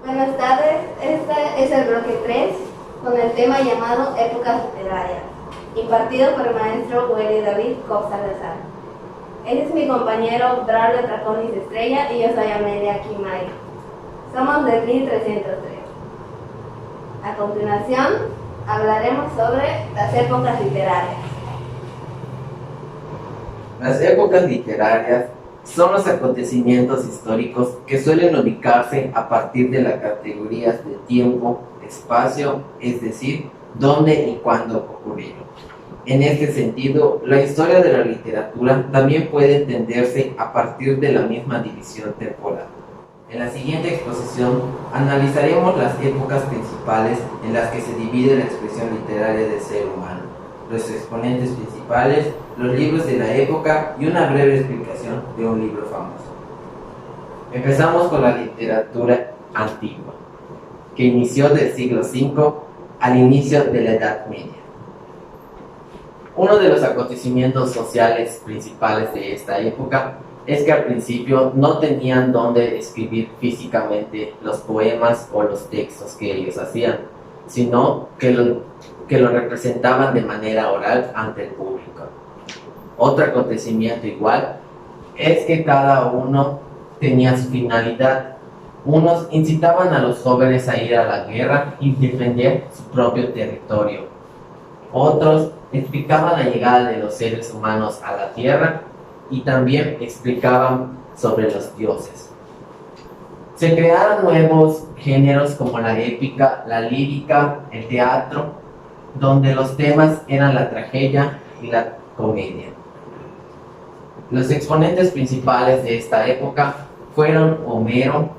Buenas tardes, este es el bloque 3 con el tema llamado Épocas Literarias, impartido por el maestro Willy David Costa Salazar. Él es mi compañero Braulio Traconis Estrella y yo soy Amelia Quimay. Somos del 1303. A continuación, hablaremos sobre las épocas literarias. Las épocas literarias son los acontecimientos históricos que suelen ubicarse a partir de las categorías de tiempo, espacio, es decir, dónde y cuándo ocurrieron. En este sentido, la historia de la literatura también puede entenderse a partir de la misma división temporal. En la siguiente exposición analizaremos las épocas principales en las que se divide la expresión literaria del ser humano, los exponentes principales, los libros de la época y una breve explicación de un libro famoso. Empezamos con la literatura antigua, que inició del siglo V al inicio de la Edad Media. Uno de los acontecimientos sociales principales de esta época es que al principio no tenían dónde escribir físicamente los poemas o los textos que ellos hacían, sino que lo representaban de manera oral ante el público. Otro acontecimiento igual es que cada uno tenía su finalidad. Unos incitaban a los jóvenes a ir a la guerra y defender su propio territorio. Otros explicaban la llegada de los seres humanos a la tierra y también explicaban sobre los dioses. Se crearon nuevos géneros como la épica, la lírica, el teatro, donde los temas eran la tragedia y la comedia. Los exponentes principales de esta época fueron Homero,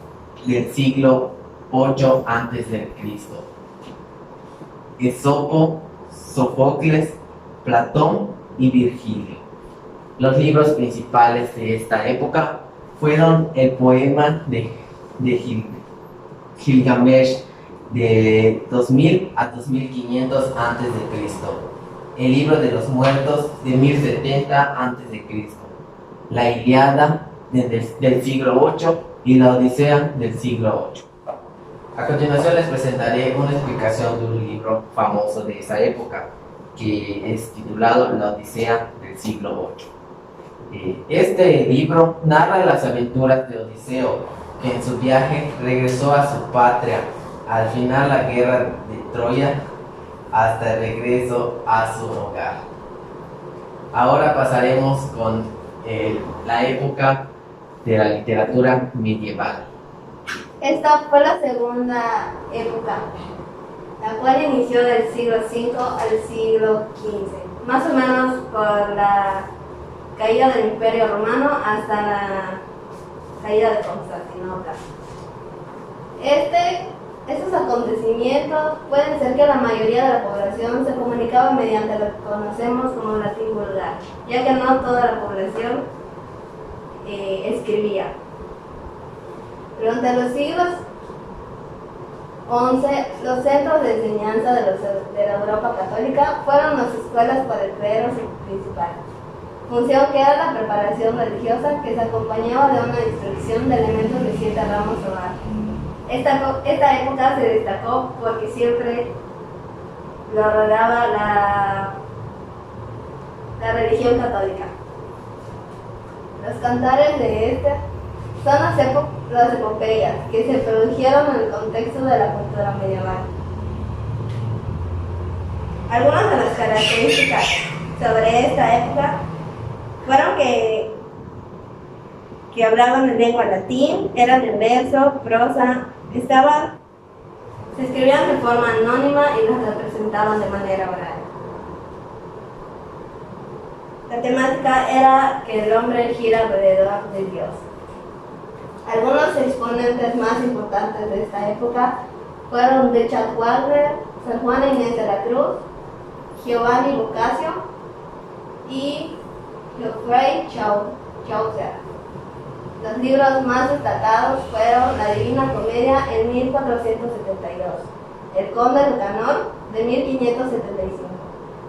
del siglo VIII a.C., Esopo, Sófocles, Platón y Virgilio. Los libros principales de esta época fueron el poema de Gilgamesh de 2000 a 2500 a.C., el libro de los muertos de 1070 a.C., la Ilíada del siglo VIII y la Odisea del siglo VIII. A continuación les presentaré una explicación de un libro famoso de esa época, que es titulado La Odisea del siglo VIII. Este libro narra las aventuras de Odiseo, que en su viaje regresó a su patria al final la guerra de Troya hasta el regreso a su hogar. Ahora pasaremos con la época de la literatura medieval. Esta fue la segunda época, la cual inició del siglo V al siglo XV, más o menos por la caída del Imperio Romano hasta la caída de Constantinopla. Estos acontecimientos pueden ser que la mayoría de la población se comunicaba mediante lo que conocemos como latín vulgar, ya que no toda la población escribía. Durante los siglos XI, los centros de enseñanza de la Europa católica fueron las escuelas para el clero principal, función que era la preparación religiosa que se acompañaba de una instrucción de elementos de 7 ramos o arte. Esta época se destacó porque siempre lo rodeaba la religión católica. Los cantares de son las epopeyas que se produjeron en el contexto de la cultura medieval. Algunas de las características sobre esta época fueron que hablaban en lengua latín, eran en verso, prosa, se escribían de forma anónima y las representaban de manera oral. La temática era que el hombre gira alrededor de Dios. Algunos exponentes más importantes de esta época fueron Richard Wagner, San Juana Inés de la Cruz, Giovanni Boccaccio y Geoffrey Chaucer. Los libros más destacados fueron La Divina Comedia en 1472, El Conde de Canor de 1575,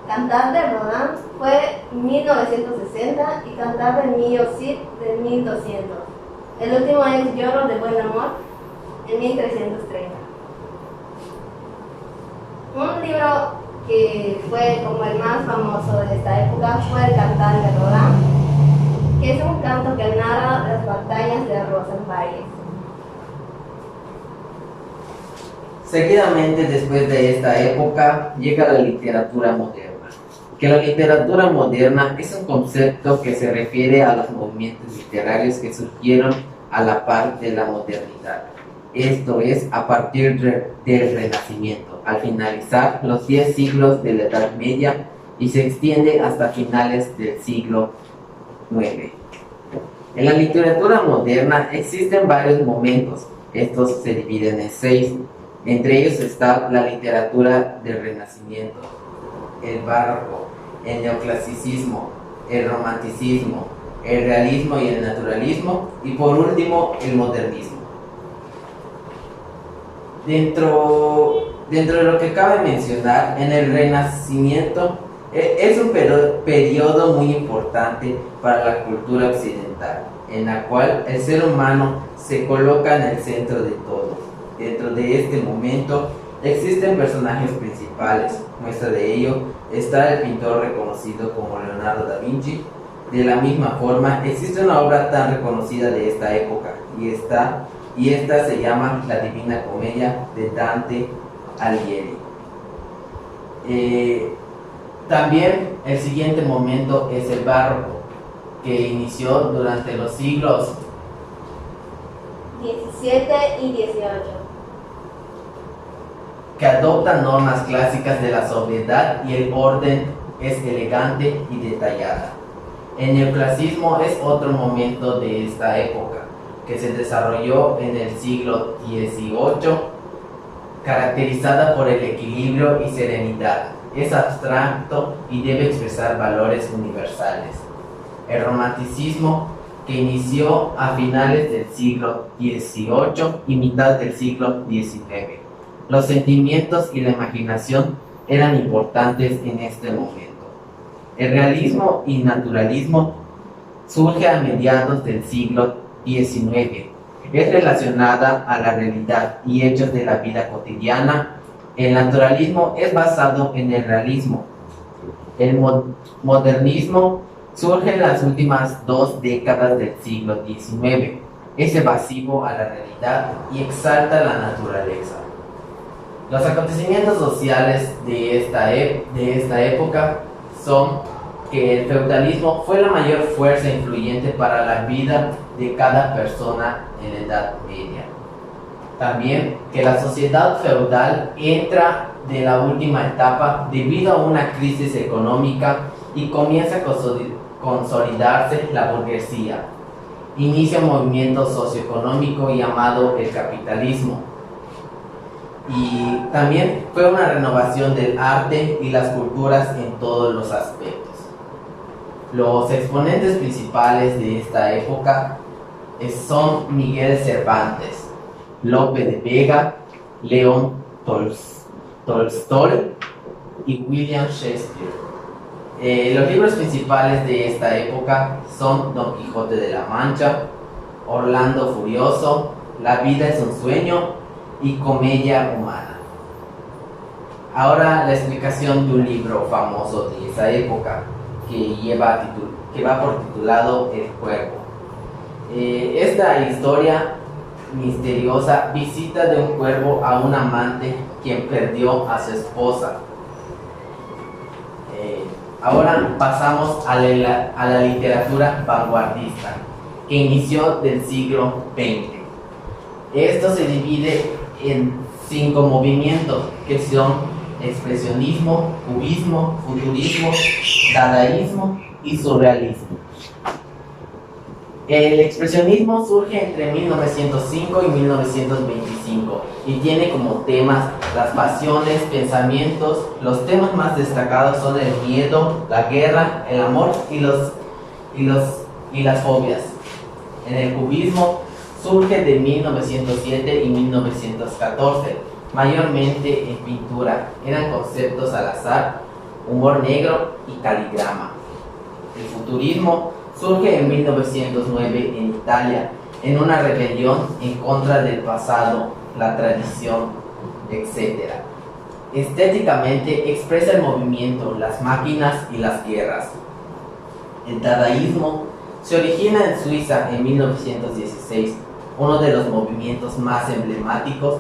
Cantar de Rodin fue 1960 y Cantar de Millau Cid de 1200. El último es Lloro de Buen Amor en 1330. Un libro que fue como el más famoso de esta época fue el Cantar de Roland, que es un canto que narra las batallas de Roncesvalles. Seguidamente, después de esta época, llega la literatura moderna. Que la literatura moderna es un concepto que se refiere a los movimientos literarios que surgieron a la par de la modernidad. Esto es, a partir del Renacimiento, al finalizar los 10 siglos de la Edad Media y se extiende hasta finales del siglo IX. En la literatura moderna existen varios momentos. Estos se dividen en 6. Entre ellos está la literatura del Renacimiento, el barroco, el neoclasicismo, el romanticismo, el realismo y el naturalismo, y por último el modernismo. Dentro de lo que cabe mencionar, en el Renacimiento es un periodo muy importante para la cultura occidental, en la cual el ser humano se coloca en el centro de todo. Dentro de este momento existen personajes principales. Muestra de ello está el pintor reconocido como Leonardo da Vinci. De la misma forma, existe una obra tan reconocida de esta época y esta se llama La Divina Comedia de Dante Alighieri. También el siguiente momento es el barroco, que inició durante los siglos 17 y 18. que adopta normas clásicas de la sobriedad y el orden es elegante y detallada. El neoclasismo es otro momento de esta época, que se desarrolló en el siglo XVIII, caracterizada por el equilibrio y serenidad. Es abstracto y debe expresar valores universales. El romanticismo, que inició a finales del siglo XVIII y mitad del siglo XIX. Los sentimientos y la imaginación eran importantes en este momento. El realismo y naturalismo surge a mediados del siglo XIX. Es relacionada a la realidad y hechos de la vida cotidiana. El naturalismo es basado en el realismo. El modernismo surge en las últimas 2 décadas del siglo XIX. Es evasivo a la realidad y exalta la naturaleza. Los acontecimientos sociales de esta época son que el feudalismo fue la mayor fuerza influyente para la vida de cada persona en la Edad Media. También que la sociedad feudal entra de la última etapa debido a una crisis económica y comienza a consolidarse la burguesía. Inicia un movimiento socioeconómico llamado el capitalismo. Y también fue una renovación del arte y las culturas en todos los aspectos. Los exponentes principales de esta época son Miguel Cervantes, Lope de Vega, León Tolstoy y William Shakespeare. Los libros principales de esta época son Don Quijote de la Mancha, Orlando Furioso, La vida es un sueño y Comedia humana. Ahora la explicación de un libro famoso de esa época que va por titulado El Cuervo. Esta historia misteriosa visita de un cuervo a un amante quien perdió a su esposa. Ahora pasamos a la literatura vanguardista que inició del siglo XX. Esto se divide en 5 movimientos que son expresionismo, cubismo, futurismo, dadaísmo y surrealismo. El expresionismo surge entre 1905 y 1925 y tiene como temas las pasiones, pensamientos. Los temas más destacados son el miedo, la guerra, el amor y las fobias. En el cubismo surge de 1907 y 1914, mayormente en pintura. Eran conceptos al azar, humor negro y caligrama. El futurismo surge en 1909 en Italia en una rebelión en contra del pasado, la tradición, etc. Estéticamente expresa el movimiento, las máquinas y las guerras. El dadaísmo se origina en Suiza en 1916. Uno de los movimientos más emblemáticos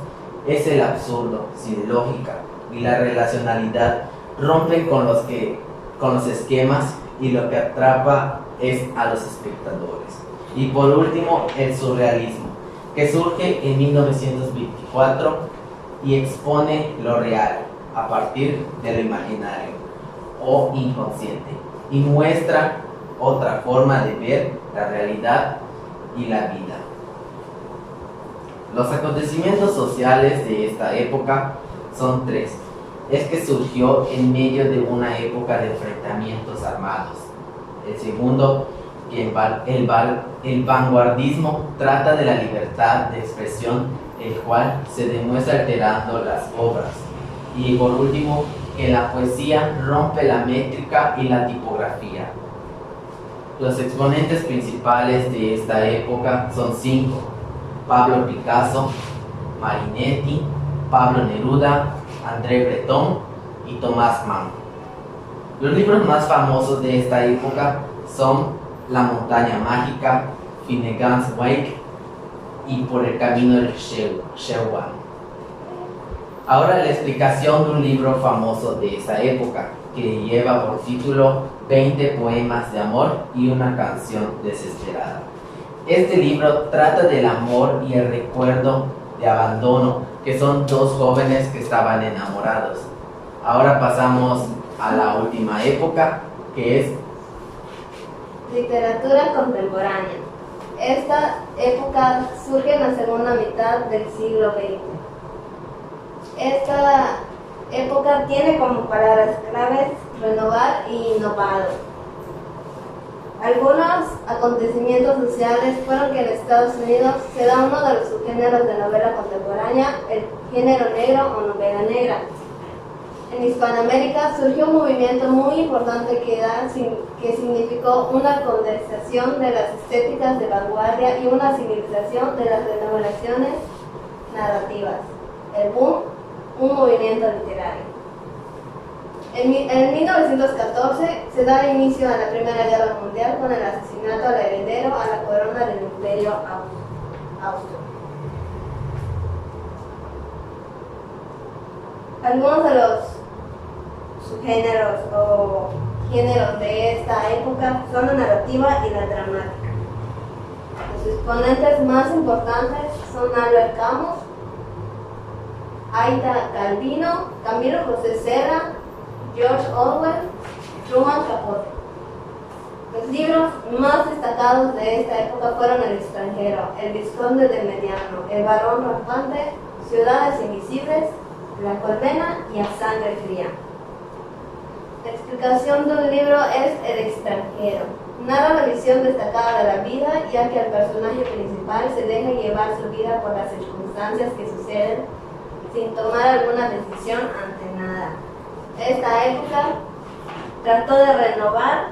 es el absurdo, sin lógica, y la relacionalidad rompen con los esquemas, y lo que atrapa es a los espectadores. Y por último, el surrealismo, que surge en 1924 y expone lo real a partir de lo imaginario o inconsciente, y muestra otra forma de ver la realidad y la vida. Los acontecimientos sociales de esta época son tres. Es que surgió en medio de una época de enfrentamientos armados. El segundo, que el vanguardismo trata de la libertad de expresión, el cual se demuestra alterando las obras. Y por último, que la poesía rompe la métrica y la tipografía. Los exponentes principales de esta época son cinco: Pablo Picasso, Marinetti, Pablo Neruda, André Breton y Thomas Mann. Los libros más famosos de esta época son La montaña mágica, Finnegan's Wake y Por el camino del Sherwan. Ahora la explicación de un libro famoso de esa época, que lleva por título 20 poemas de amor y una canción desesperada. Este libro trata del amor y el recuerdo de abandono, que son dos jóvenes que estaban enamorados. Ahora pasamos a la última época, que es literatura contemporánea. Esta época surge en la segunda mitad del siglo XX. Esta época tiene como palabras claves renovar y innovar. Algunos acontecimientos sociales fueron que en Estados Unidos se da uno de los subgéneros de novela contemporánea, el género negro o novela negra. En Hispanoamérica surgió un movimiento muy importante que significó una condensación de las estéticas de vanguardia y una civilización de las renovaciones narrativas. El boom, un movimiento literario. En 1914 se da inicio a la Primera Guerra Mundial con el asesinato al heredero a la corona del Imperio Austro. Algunos de los subgéneros o géneros de esta época son la narrativa y la dramática. Los exponentes más importantes son Albert Camus, Aida Calvino, Camilo José Serra, George Orwell y Truman Capote. Los libros más destacados de esta época fueron El extranjero, El vizconde de Mediano, El varón rampante, Ciudades invisibles, La colmena y A sangre fría. La explicación de un libro es El extranjero. Narra la visión destacada de la vida, ya que el personaje principal se deja llevar su vida por las circunstancias que suceden sin tomar alguna decisión ante nada. Esta época trató de renovar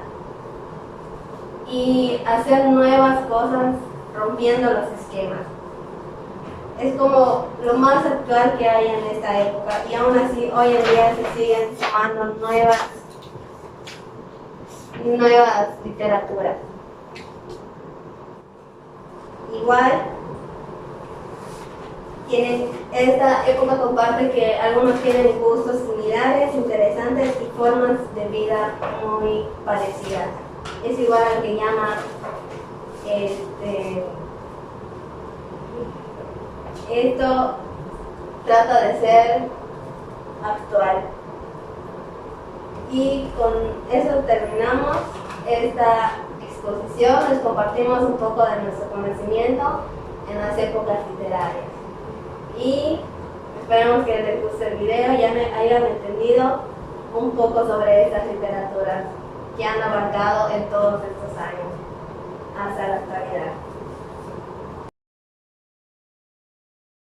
y hacer nuevas cosas rompiendo los esquemas. Es como lo más actual que hay en esta época, y aún así hoy en día se siguen sumando nuevas literaturas. Igual, esta época comparte que algunos tienen gustos similares, interesantes y formas de vida muy parecidas. Es igual al que llama esto trata de ser actual. Y con eso terminamos esta exposición. Les compartimos un poco de nuestro conocimiento en las épocas literarias. Y esperemos que les guste el video y hayan entendido un poco sobre estas literaturas que han abarcado en todos estos años hasta la actualidad.